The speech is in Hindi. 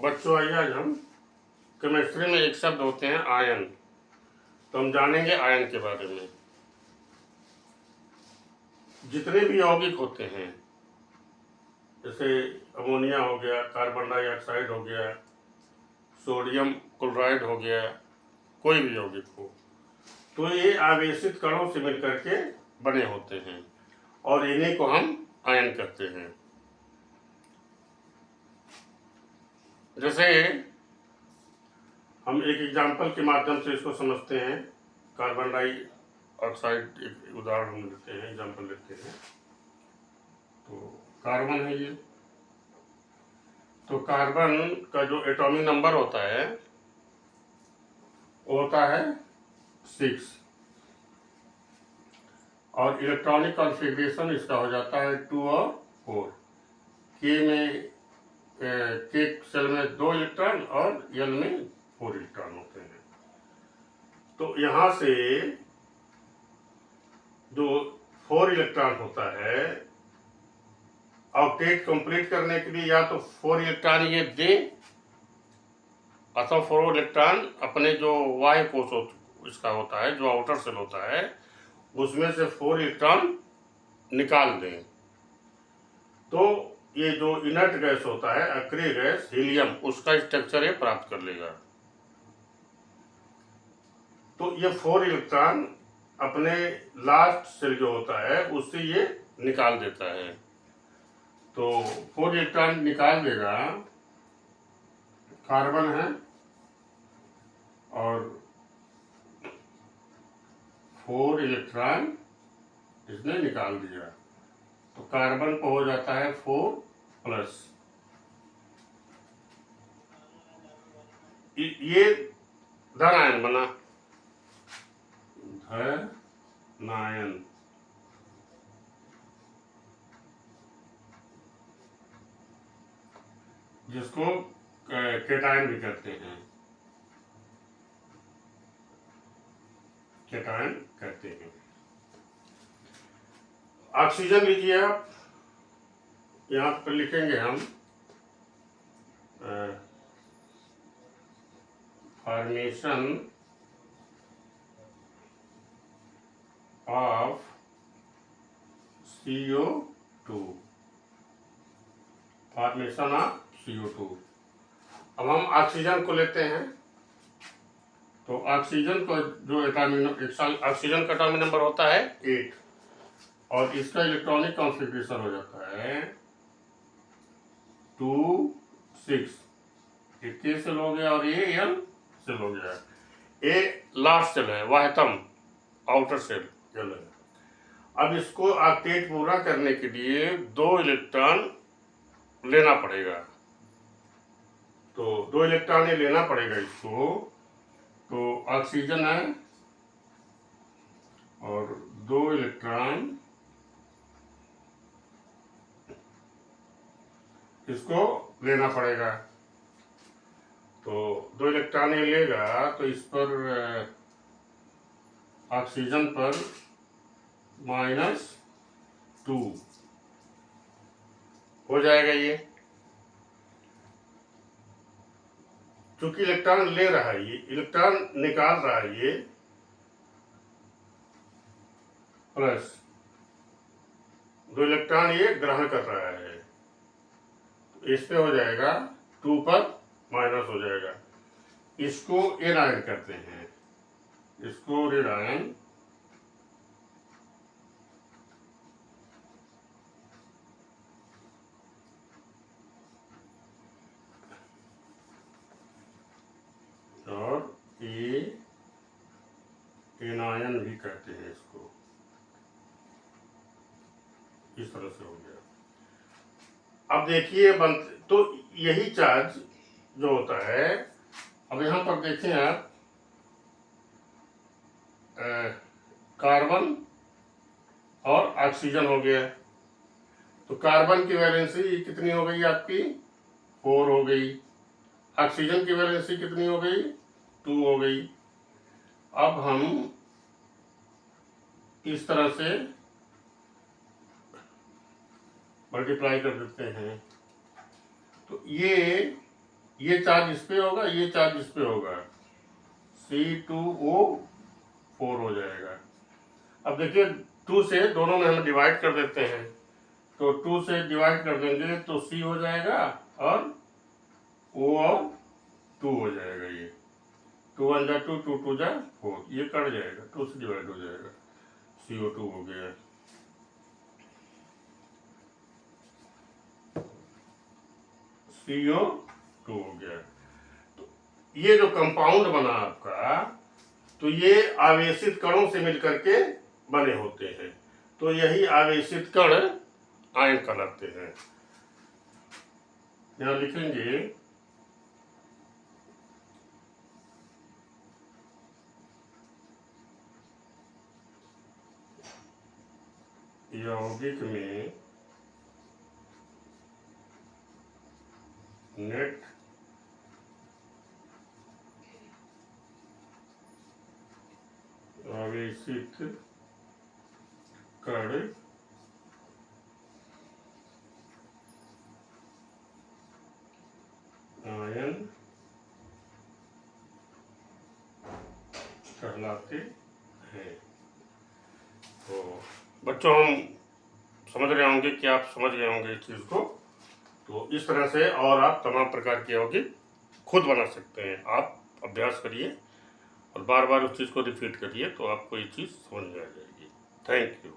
बच्चों आइए आज हम केमिस्ट्री में एक शब्द होते हैं आयन। तो हम जानेंगे आयन के बारे में। जितने भी यौगिक होते हैं जैसे अमोनिया हो गया, कार्बन डाइऑक्साइड हो गया, सोडियम क्लोराइड हो गया, कोई भी यौगिक हो, तो ये आवेशित कणों से मिलकर के बने होते हैं और इन्हीं को हम आयन कहते हैं। जैसे हम एक एग्जाम्पल के माध्यम से इसको समझते हैं। कार्बन डाइऑक्साइड एक उदाहरण हम लेते हैं, एग्जाम्पल लेते हैं। तो कार्बन है ये, तो कार्बन का जो एटॉमिक नंबर होता है वो होता है 6 और इलेक्ट्रॉनिक कॉन्फ़िगरेशन इसका हो जाता है 2 और 4। के सेल में 2 इलेक्ट्रॉन और एल में 4 इलेक्ट्रॉन होते हैं। तो यहाँ से जो 4 इलेक्ट्रॉन होता है, ऑक्टेट कंप्लीट करने के लिए या तो 4 इलेक्ट्रॉन ये दे अथवा 4 इलेक्ट्रॉन अपने जो वायु कोश इसका होता है, जो आउटर सेल होता है, उसमें से 4 इलेक्ट्रॉन निकाल दें। तो ये जो इनर्ट गैस होता है, अक्रिय गैस हीलियम, उसका स्ट्रक्चर ये प्राप्त कर लेगा। तो ये 4 इलेक्ट्रॉन अपने लास्ट सेल जो होता है उससे ये निकाल देता है। तो 4 इलेक्ट्रॉन निकाल देगा, कार्बन है और 4 इलेक्ट्रॉन इसने निकाल दिया, तो कार्बन को हो जाता है 4+। ये धन आयन बना, धनायन। जिसको केटायन भी कहते हैं, केटायन कहते हैं। ऑक्सीजन लीजिए आप, यहाँ पर लिखेंगे हम formation of CO2, formation of CO2। अब हम ऑक्सीजन को लेते हैं, तो ऑक्सीजन को जो ऑक्सीजन का एटॉमिक नंबर होता है 8 और इसका इलेक्ट्रॉनिक कॉन्फ़िगरेशन हो जाता है 2 6। ये K सेल हो गया और ये L सेल हो गया। ये लास्ट सेल है, वाहतम आउटर सेल L है। अब इसको ऑक्टेट पूरा करने के लिए 2 इलेक्ट्रॉन लेना पड़ेगा, तो 2 इलेक्ट्रॉन ये लेना पड़ेगा इसको। तो ऑक्सीजन है और 2 इलेक्ट्रॉन इसको लेना पड़ेगा। तो 2 इलेक्ट्रॉन ये लेगा, तो इस पर ऑक्सीजन पर -2 हो जाएगा। ये चूंकि इलेक्ट्रॉन ले रहा है, ये इलेक्ट्रॉन निकाल रहा है, ये प्लस 2 इलेक्ट्रॉन ये ग्रहण कर रहा है, तो इस पे हो जाएगा 2 पर माइनस हो जाएगा। इसको एनायन करते हैं, इसको रेड आयन। और एनायन भी कहते हैं इसको। इस तरह से हो गया। अब देखिए तो यही चार्ज जो होता है, अब यहाँ पर देखें आप, कार्बन और ऑक्सीजन हो गया। तो कार्बन की वैलेंसी कितनी हो गई आपकी? 4 हो गई। ऑक्सीजन की वैलेंसी कितनी हो गई? 2 हो गई। अब हम इस तरह से मल्टीप्लाई कर देते हैं, तो ये ये चार्ज इस पे होगा, ये चार्ज इस पे होगा, C2O4 हो जाएगा। अब देखिए 2 से दोनों में हम डिवाइड कर देते हैं, तो 2 से डिवाइड कर देंगे तो C हो जाएगा और O और 2 हो जाएगा। ये 2 1 जा 2, 2 2 जा 4, ये कट जाएगा, 2 से डिवाइड हो जाएगा, CO2 हो गया। CO2 हो गया। तो ये जो कंपाउंड बना आपका, तो ये आवेशित कणों से मिलकर के बने होते हैं, तो यही आवेशित कण आयन कहलाते हैं। यहाँ लिखेंगे यौगिक में नेट आवेशित कण आयन कहलाते हैं। तो बच्चों हम समझ रहे होंगे कि आप समझ गए होंगे इस चीज़ को। तो इस तरह से और आप तमाम प्रकार के यौगिक खुद बना सकते हैं। आप अभ्यास करिए और बार बार उस चीज़ को रिपीट करिए, तो आपको ये चीज़ समझ में आ जाएगी। Thank you.